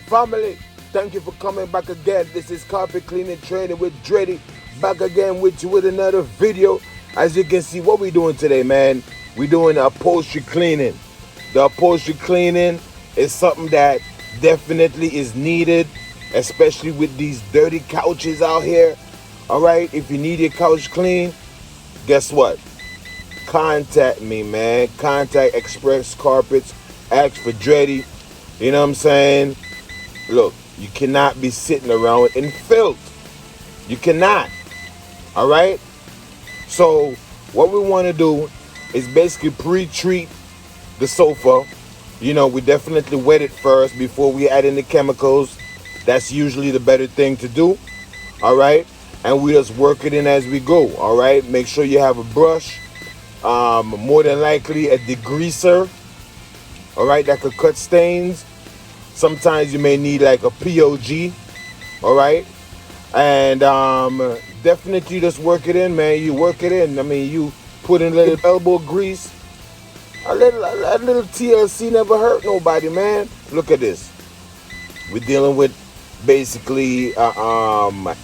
family, thank you for coming back again. This is Carpet Cleaning Training with Dreddy, back again with you with another video. As you can see, what we doing today, man, we doing upholstery cleaning. The upholstery cleaning is something that definitely is needed, especially with these dirty couches out here. All right, if you need your couch clean, guess what? Contact me, man. Contact Express Carpets. Ask for Dreddy. You know what I'm saying? Look, you cannot be sitting around in filth. You cannot. All right? So what we want to do is basically pre-treat the sofa. You know, we definitely wet it first before we add in the chemicals. That's usually the better thing to do. All right? And we just work it in as we go. All right? Make sure you have a brush. More than likely a degreaser. All right? That could cut stains. Sometimes you may need like a POG. All right? And definitely just work it in, man. You work it in. I mean, you put in a little elbow grease. A little TLC never hurt nobody, man. Look at this. We're dealing with basically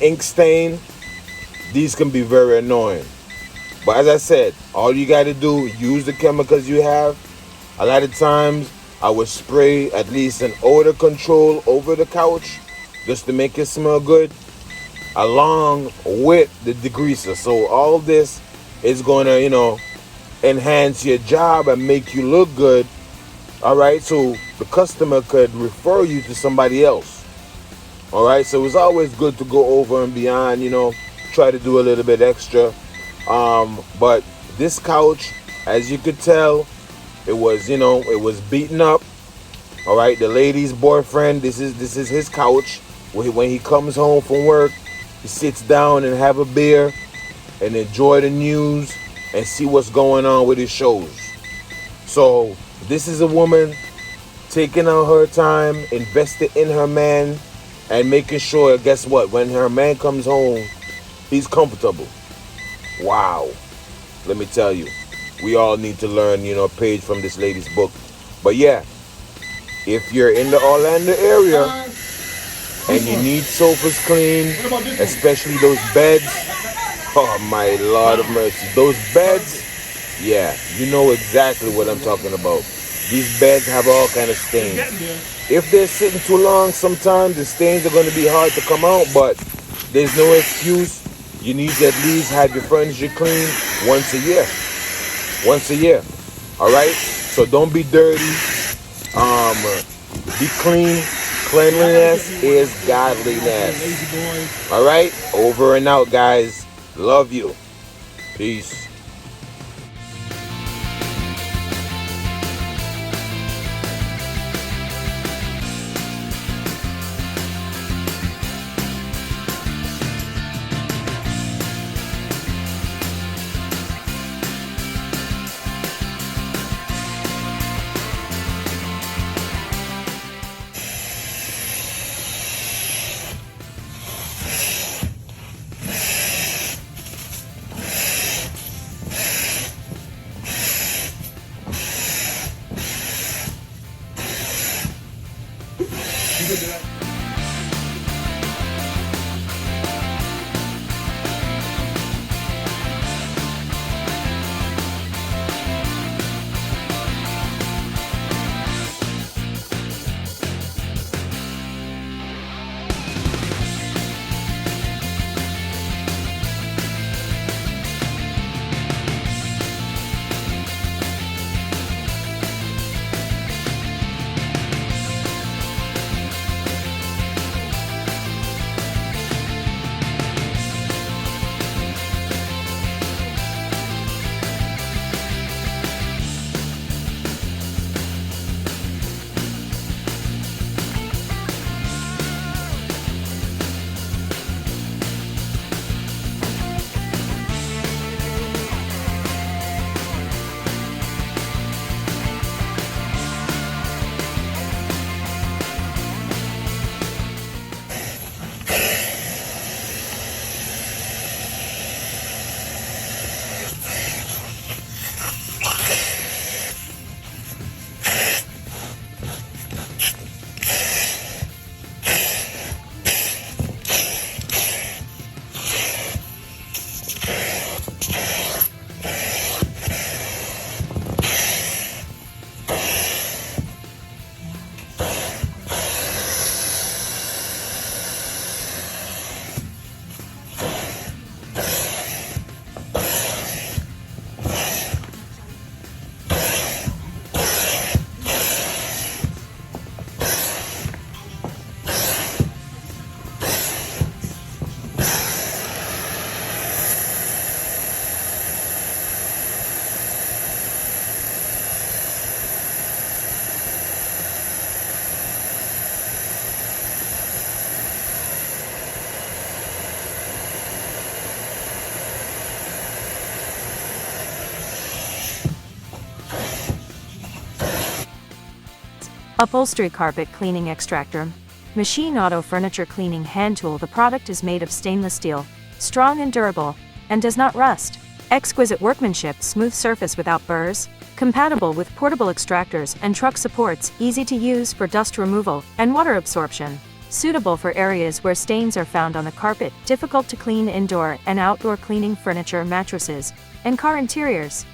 ink stain. These can be very annoying. But as I said, all you got to do, use the chemicals you have. A lot of times, I would spray at least an odor control over the couch just to make it smell good, along with the degreaser. So all this is going to, you know, enhance your job and make you look good. All right, so the customer could refer you to somebody else. All right, so it's always good to go over and beyond, you know, try to do a little bit extra. But this couch, as you could tell, it was, you know, it was beaten up. All right, the lady's boyfriend, this is his couch. When he comes home from work, he sits down and have a beer and enjoy the news and see what's going on with his shows. So this is a woman taking out her time, investing in her man, and making sure, guess what, when her man comes home, he's comfortable. Wow. Let me tell you, we all need to learn, you know, a page from this lady's book. But yeah, if you're in the Orlando area and you need sofas clean, especially those beds, oh my Lord of mercy, those beds, yeah, you know exactly what I'm talking about. These beds have all kind of stains. If they're sitting too long, sometimes the stains are going to be hard to come out, but there's no excuse. You need to at least have your furniture clean once a year. Once a year. All right? So don't be dirty. Be clean. Cleanliness is godliness. All right? Over and out, guys. Love you. Peace. Upholstery Carpet Cleaning Extractor. Machine Auto Furniture Cleaning Hand Tool. The product is made of stainless steel, strong and durable, and does not rust. Exquisite workmanship, smooth surface without burrs, compatible with portable extractors and truck supports, easy to use for dust removal and water absorption. Suitable for areas where stains are found on the carpet, difficult to clean indoor and outdoor cleaning furniture, mattresses, and car interiors.